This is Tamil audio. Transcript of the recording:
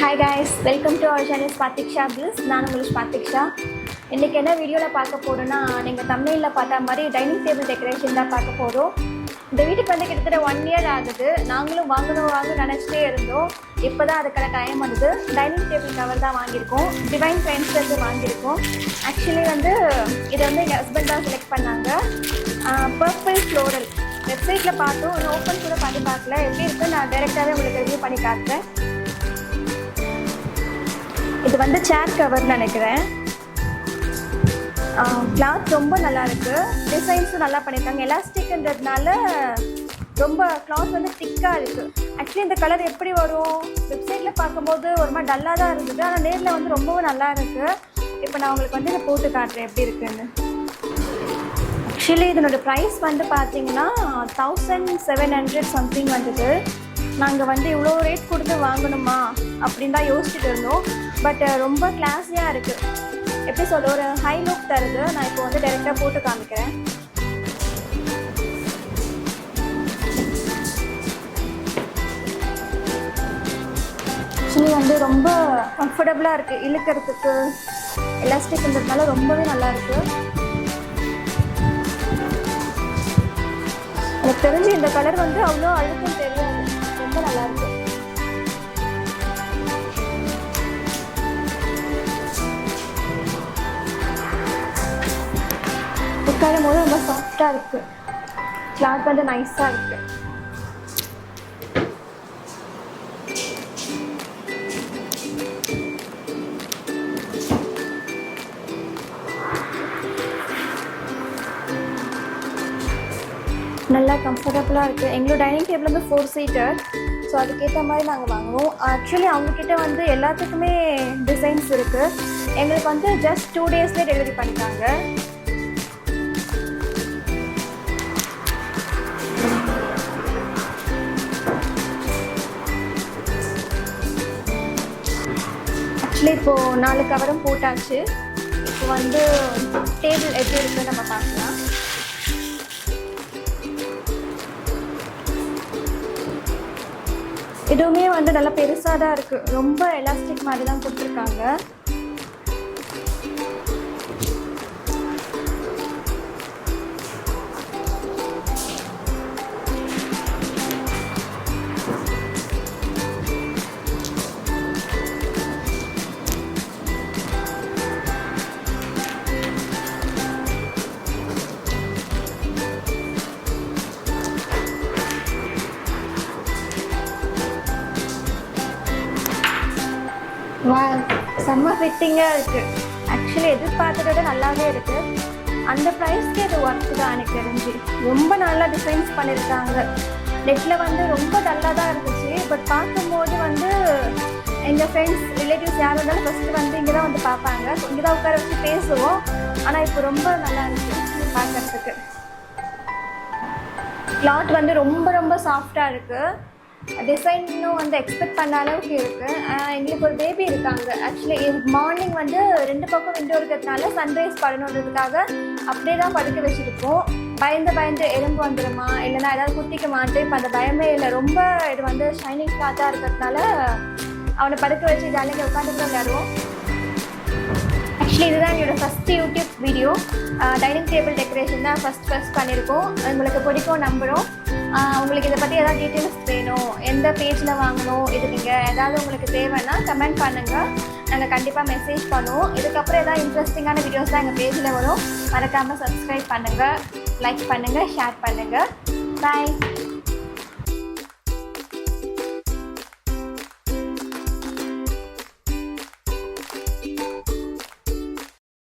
Hi guys, welcome to our channel Spatiksha Bliss. நான் உங்கள் ஸ்பாத்திக்ஷா. இன்றைக்கி என்ன வீடியோவில் பார்க்க போகிறோன்னா, நீங்கள் தமிழில் பார்த்த மாதிரி டைனிங் டேபிள் டெக்கரேஷன் தான் பார்க்க போகிறோம். இந்த வீட்டுக்கு வந்து கிட்டத்தட்ட 1 year ஆகுது. நாங்களும் வாங்கணும்னு நினச்சிட்டே இருந்தோம். இப்போ தான் அதுக்கான டைம் வந்தது. டைனிங் டேபிள் கவர் தான் வாங்கியிருக்கோம். டிவைன் ட்ரெண்ட்ஸ்லேருந்து வாங்கியிருக்கோம். ஆக்சுவலி வந்து இதை வந்து எங்கள் ஹஸ்பண்ட் தான் செலக்ட் பண்ணாங்க. பர்பிள் ஃப்ளோரல் வெப்சைட்டில் பார்த்தோம். ஒன்று ஓப்பன் கூட பண்ணி பார்க்கல. எப்படி இருக்குன்னு நான் டைரெக்டாகவே உங்களுக்கு ரிவ்யூ பண்ணி காட்டுறேன். இது வந்து சேர் கவர்னு நினைக்கிறேன். கிளாத் ரொம்ப நல்லா இருக்குது. டிசைன்ஸும் நல்லா பண்ணியிருக்காங்க. எலாஸ்டிக்ன்றதுனால ரொம்ப கிளாத் வந்து திக்காக இருக்குது. ஆக்சுவலி இந்த கலர் எப்படி வரும், வெப்சைட்டில் பார்க்கும்போது ஒரு மாதிரி டல்லாக தான் இருந்தது. ஆனால் நேரில் வந்து ரொம்பவும் நல்லா இருக்குது. இப்போ நான் உங்களுக்கு வந்து இதை போட்டு காட்டுறேன் எப்படி இருக்குன்னு. ஆக்சுவலி இதனோட ப்ரைஸ் வந்து பார்த்தீங்கன்னா 1700 சம்திங் வந்தது. நாங்கள் வந்து இவ்வளோ ரேட் கொடுத்து வாங்கணுமா அப்படின்னு தான் யோசிச்சுட்டு இருந்தோம். பட் ரொம்ப கிளாஸியாக இருக்குது. எப்படி சொல்ல, ஒரு ஹை லுக் தருது. நான் இப்போ வந்து டைரெக்டாக போட்டு காமிக்கிறேன். ஆக்சுவலி வந்து ரொம்ப கம்ஃபர்டபுளாக இருக்குது. இழுக்கிறதுக்கு எலாஸ்டிக்ன்றதுனால ரொம்பவே நல்லா இருக்குது. எனக்கு தெரிஞ்சு இந்த கலர் வந்து அவ்வளோ அழுத்தம் தெரியாது. ரொம்ப நல்லாயிருக்கு. உட்காரும் போது ரொம்ப சாஃப்டாக இருக்குது. கிளாத் வந்து நைஸாக இருக்குது. நல்லா கம்ஃபர்டபுளாக இருக்குது. எங்களோட டைனிங் டேபிள் வந்து 4 seater. ஸோ அதுக்கேற்ற மாதிரி நாங்கள் வாங்குவோம். ஆக்சுவலி அவங்கக்கிட்ட வந்து எல்லாத்துக்குமே டிசைன்ஸ் இருக்குது. எங்களுக்கு வந்து ஜஸ்ட் 2 daysலேயே டெலிவரி பண்ணிட்டாங்க. ஆக்சுவலி இப்போது 4 கவரும் போட்டாச்சு. இப்போ வந்து டேபிள் எப்படி இருக்குன்னு நம்ம பார்க்கலாம். இதுவுமே வந்து நல்லா பெருசாக தான் இருக்குது. ரொம்ப எலாஸ்டிக் மாதிரி தான் கொடுத்துருக்காங்க. வா, செம்ம ஃபிட்டிங்காக இருக்குது. ஆக்சுவலி எதிர்பார்த்ததை விட நல்லாவே இருக்குது. அந்த ப்ரைஸ்க்கு இது ஒர்க்கு தான் எனக்கு தெரிஞ்சு. ரொம்ப நல்லா டிசைன்ஸ் பண்ணியிருக்காங்க. நெட்டில் வந்து ரொம்ப டல்லாக தான் இருந்துச்சு. பட் பார்க்கும்போது வந்து எங்கள் ஃப்ரெண்ட்ஸ் ரிலேட்டிவ்ஸ் யார் இருந்தாலும் ஃபஸ்ட்டு வந்து இங்கே தான் வந்து பார்ப்பாங்க. இங்கே தான் உட்கார வச்சு பேசுவோம். ஆனால் இப்போ ரொம்ப நல்லா இருந்துச்சு பார்க்குறதுக்கு. கிளாத் வந்து ரொம்ப ரொம்ப சாஃப்டாக இருக்குது. டிசைன் இன்னும் வந்து எக்ஸ்பெக்ட் பண்ண அளவுக்கு இருக்குது. எங்களுக்கு ஒரு பேபி இருக்காங்க. ஆக்சுவலி மார்னிங் வந்து 2 பக்கம் விண்டோ இருக்கிறதுனால சன்ரைஸ் படணுன்றதுக்காக அப்படியே தான் படுக்க வச்சுருக்கோம். பயந்து எறும்பு வந்துடுமா இல்லைனா ஏதாவது குத்திக்க மாட்டேன். இப்போ அந்த பயமே இல்லை. ரொம்ப இது வந்து ஷைனிங் கிளாத்தாக இருக்கிறதுனால அவனை படுக்க வச்சு ஜாலியாக உட்காந்துட்டு விளையாடுவோம். ஆக்சுவலி இதுதான் என்னோட first YouTube video. Dining table decoration தான் ஃபஸ்ட் பண்ணியிருக்கோம். உங்களுக்கு பிடிக்கும் நம்புகிறோம். உங்களுக்கு இதை பற்றி ஏதாவது டீட்டெயில்ஸ் வேணும், எந்த பேஜில் வாங்கணும், இது நீங்கள் ஏதாவது உங்களுக்கு தேவைன்னா கமெண்ட் பண்ணுங்கள். நாங்கள் கண்டிப்பாக மெசேஜ் பண்ணுவோம். இதுக்கப்புறம் ஏதாவது இன்ட்ரெஸ்டிங்கான வீடியோஸ் தான் எங்கள் பேஜில் வரும். மறக்காமல் சப்ஸ்கிரைப் பண்ணுங்கள், லைக் பண்ணுங்கள், ஷேர் பண்ணுங்கள். பாய்.